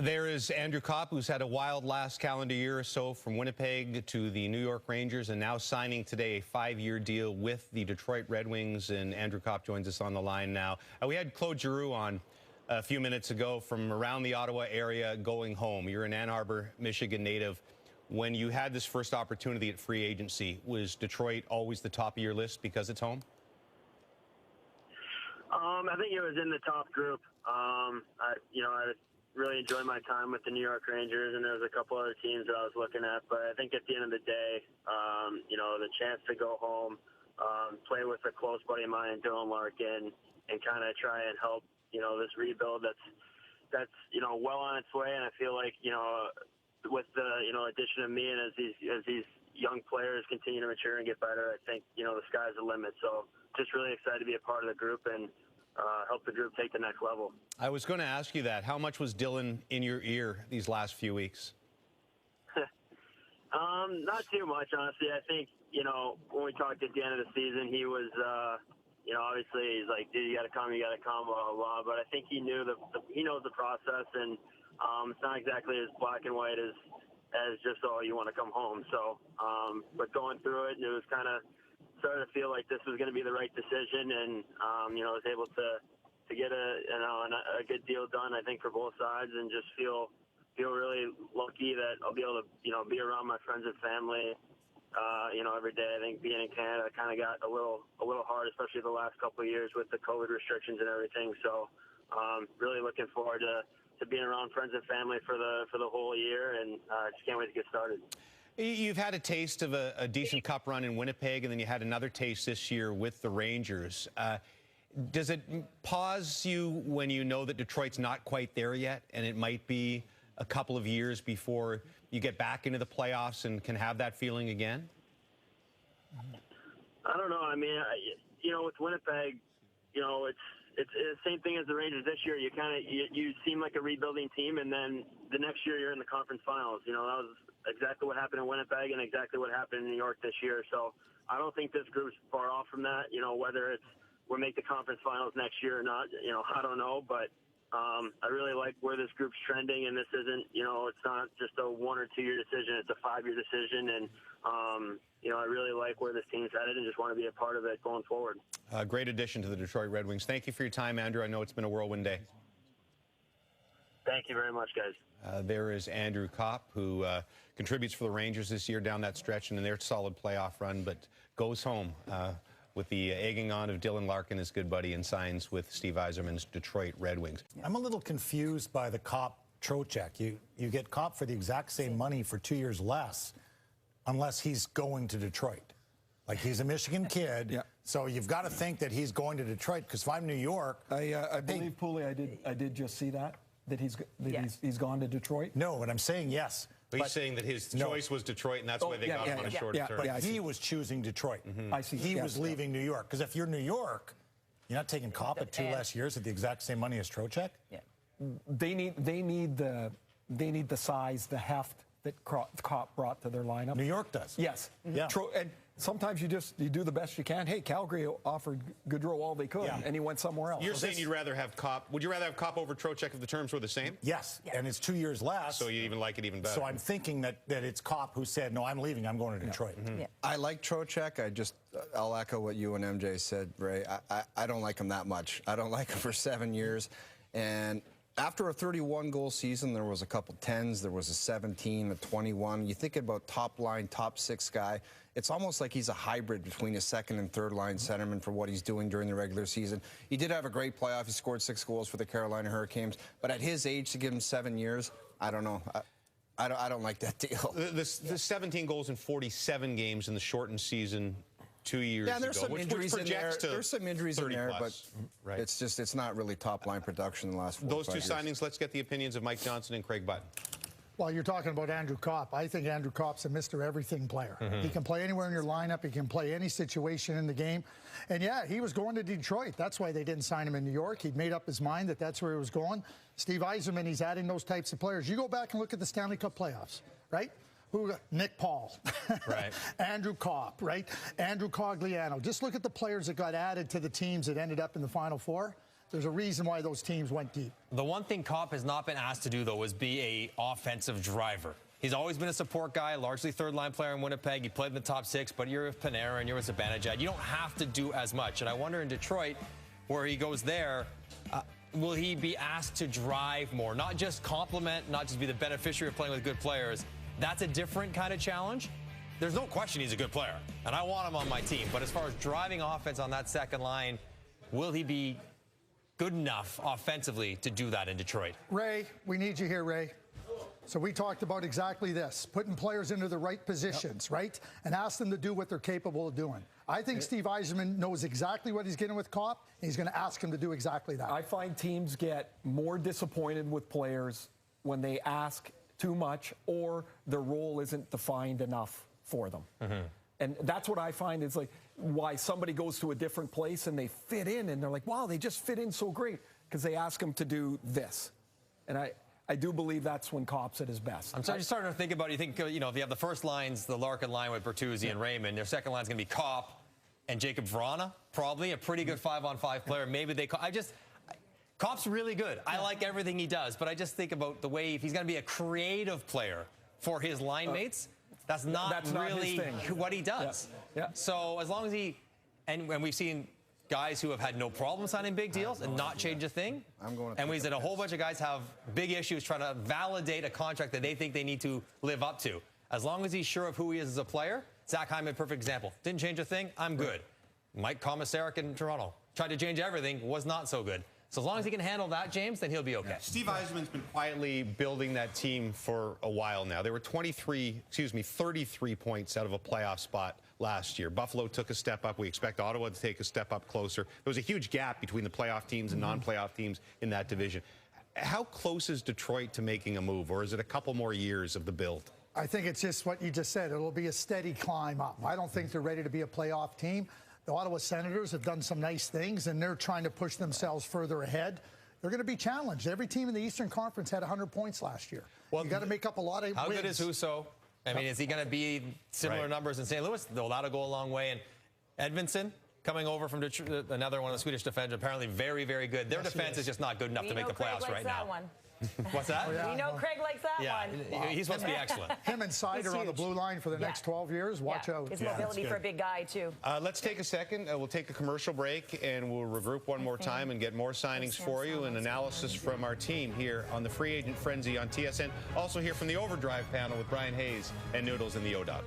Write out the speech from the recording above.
There is Andrew Copp, who's had a wild last calendar year or so, from Winnipeg to the New York Rangers, and now signing today a 5-year deal with the Detroit Red Wings. And Andrew Copp joins us on the line now. We had Claude Giroux on a few minutes ago from around the Ottawa area going home. You're an Ann Arbor, Michigan native. When you had this first opportunity at free agency, was Detroit always the top of your list because it's home? I think it was in the top group. I really enjoyed my time with the New York Rangers, and there was a couple other teams that I was looking at. But I think at the end of the day, the chance to go home, play with a close buddy of mine, Dylan Larkin, and kind of try and help, this rebuild that's well on its way. And I feel like, with the, addition of me and as these young players continue to mature and get better, I think, the sky's the limit. So just really excited to be a part of the group and help the group take the next level. I was going to ask you that. How much was Dylan in your ear these last few weeks? Not too much, honestly. I think, when we talked at the end of the season, he was, obviously he's like, dude, you got to come, blah, blah, blah. But I think he knew he knows the process, and it's not exactly as black and white as just, oh, you want to come home. So, but going through it, and it was kind of started to feel like this was going to be the right decision, and I was able to get a good deal done, I think, for both sides, and just feel really lucky that I'll be able to be around my friends and family every day. I think being in Canada kind of got a little hard, especially the last couple of years with the COVID restrictions and everything. So really looking forward to being around friends and family for the whole year, and just can't wait to get started. You've had a taste of a decent cup run in Winnipeg, and then you had another taste this year with the Rangers. Does it pause you when you know that Detroit's not quite there yet, and it might be a couple of years before you get back into the playoffs and can have that feeling again? I don't know. I mean, with Winnipeg, it's the same thing as the Rangers this year. You seem like a rebuilding team, and then the next year you're in the conference finals. That was exactly what happened in Winnipeg and exactly what happened in New York this year. So I don't think this group's far off from that. Whether we'll make the conference finals next year or not, I don't know. But I really like where this group's trending, and this isn't, it's not just a 1 or 2 year decision. It's a 5-year decision, and I really like where this team's headed and just want to be a part of it going forward. Great addition to the Detroit Red Wings. Thank you for your time, Andrew. I know it's been a whirlwind day. Thank you very much, guys. There is Andrew Copp, who contributes for the Rangers this year down that stretch and in their solid playoff run, but goes home with the egging on of Dylan Larkin, his good buddy, and signs with Steve Yzerman's Detroit Red Wings. I'm a little confused by the Copp-Trocheck. You get Copp for the exact same money for 2 years less, unless he's going to Detroit. Like, he's a Michigan kid, yeah. So you've got to think that he's going to Detroit, because if I'm New York... I believe, Pooley, I did just see that he's gone to Detroit. No, but I'm saying yes. But he's saying that his choice was Detroit, and that's why they got him on a shorter term. But he was choosing Detroit. I see. He was leaving New York. Because if you're New York, you're not taking Copp at 2 less years at the exact same money as Trocheck? Yeah. They need the size, the heft that Copp brought to their lineup. New York does. Yes. Yeah. And sometimes you do the best you can. Hey, Calgary offered Gaudreau all they could, and he went somewhere else. You're saying you'd rather have Copp. Would you rather have Copp over Trocheck if the terms were the same? Yes, and it's 2 years less. So you even like it even better. So I'm thinking that it's Copp who said, no, I'm leaving, I'm going to Detroit. Yeah. I like Trocheck. I'll echo what you and MJ said, Ray. I don't like him that much. I don't like him for 7 years. And after a 31-goal season, there was a couple 10s, there was a 17, a 21. You think about top-line, top-6 guy, it's almost like he's a hybrid between a second- and third-line centerman for what he's doing during the regular season. He did have a great playoff. He scored 6 goals for the Carolina Hurricanes. But at his age, to give him 7 years, I don't know. I don't like that deal. The 17 goals in 47 games in the shortened season 2 years ago. Yeah, there's some injuries in there. There's some injuries in there, plus, but it's not really top-line production in the last 4 Those or 5 two years. signings, let's get the opinions of Mike Johnson and Craig Button. Well, you're talking about Andrew Copp. I think Andrew Copp's a Mr. Everything player. He can play anywhere in your lineup. He can play any situation in the game. And, yeah, he was going to Detroit. That's why they didn't sign him in New York. He'd made up his mind that that's where he was going. Steve Yzerman, he's adding those types of players. You go back and look at the Stanley Cup playoffs, right? Nick Paul, right? Andrew Copp, right? Andrew Cogliano. Just look at the players that got added to the teams that ended up in the Final Four. There's a reason why those teams went deep. The one thing Copp has not been asked to do, though, is be a offensive driver. He's always been a support guy, largely third-line player in Winnipeg. He played in the top 6, but you're with Panarin, you're with Zibanejad. You don't have to do as much. And I wonder in Detroit, where he goes there, will he be asked to drive more? Not just compliment, not just be the beneficiary of playing with good players. That's a different kind of challenge. There's no question he's a good player, and I want him on my team. But as far as driving offense on that second line, will he be good enough offensively to do that in Detroit? Ray, we need you here, Ray. So we talked about exactly this, putting players into the right positions, right? And ask them to do what they're capable of doing. I think Steve Yzerman knows exactly what he's getting with Copp, and he's going to ask him to do exactly that. I find teams get more disappointed with players when they ask too much or their role isn't defined enough for them. And that's what I find is like why somebody goes to a different place and they fit in and they're like, wow, they just fit in so great because they ask them to do this. And I do believe that's when Copp's at his best. I'm just starting to think about, you think, if you have the first lines, the Larkin line with Bertuzzi and Raymond, their second line's going to be Copp and Jacob Vrana, probably a pretty good 5-on-5 player. Maybe they, Copp's really good. I like everything he does, but I just think about the way, if he's going to be a creative player for his line mates, that's not really what he does. So as long as he, and we've seen guys who have had no problem signing big deals and not change a thing. And we've seen a whole bunch of guys have big issues trying to validate a contract that they think they need to live up to. As long as he's sure of who he is as a player, Zach Hyman, perfect example. Didn't change a thing, I'm good. Mike Komisarek in Toronto tried to change everything, was not so good. So as long as he can handle that, James, then he'll be okay. Steve Yzerman's been quietly building that team for a while now. They were 33 points out of a playoff spot last year. Buffalo took a step up. We expect Ottawa to take a step up closer. There was a huge gap between the playoff teams and non-playoff teams in that division. How close is Detroit to making a move, or is it a couple more years of the build? I think it's just what you just said. It'll be a steady climb up. I don't think they're ready to be a playoff team. The Ottawa Senators have done some nice things, and they're trying to push themselves further ahead. They're going to be challenged. Every team in the Eastern Conference had 100 points last year. Well, you got to make up a lot of How wins. good is Husso? I mean, is he going to be similar numbers in St. Louis? That'll go a long way. And Edvinsson, coming over from Detroit, another one of the Swedish defenders, apparently very, very good. Their defense is just not good enough to make the playoffs right now. What's that? We know Craig likes that one. He's supposed to be excellent. Him and Sider on the blue line for the next 12 years. Watch out. His mobility for a big guy, too. Let's take a second. We'll take a commercial break, and we'll regroup one more time and get more signings for you and analysis from our team here on the Free Agent Frenzy on TSN. Also here from the Overdrive panel with Brian Hayes and Noodles and the O-Dog.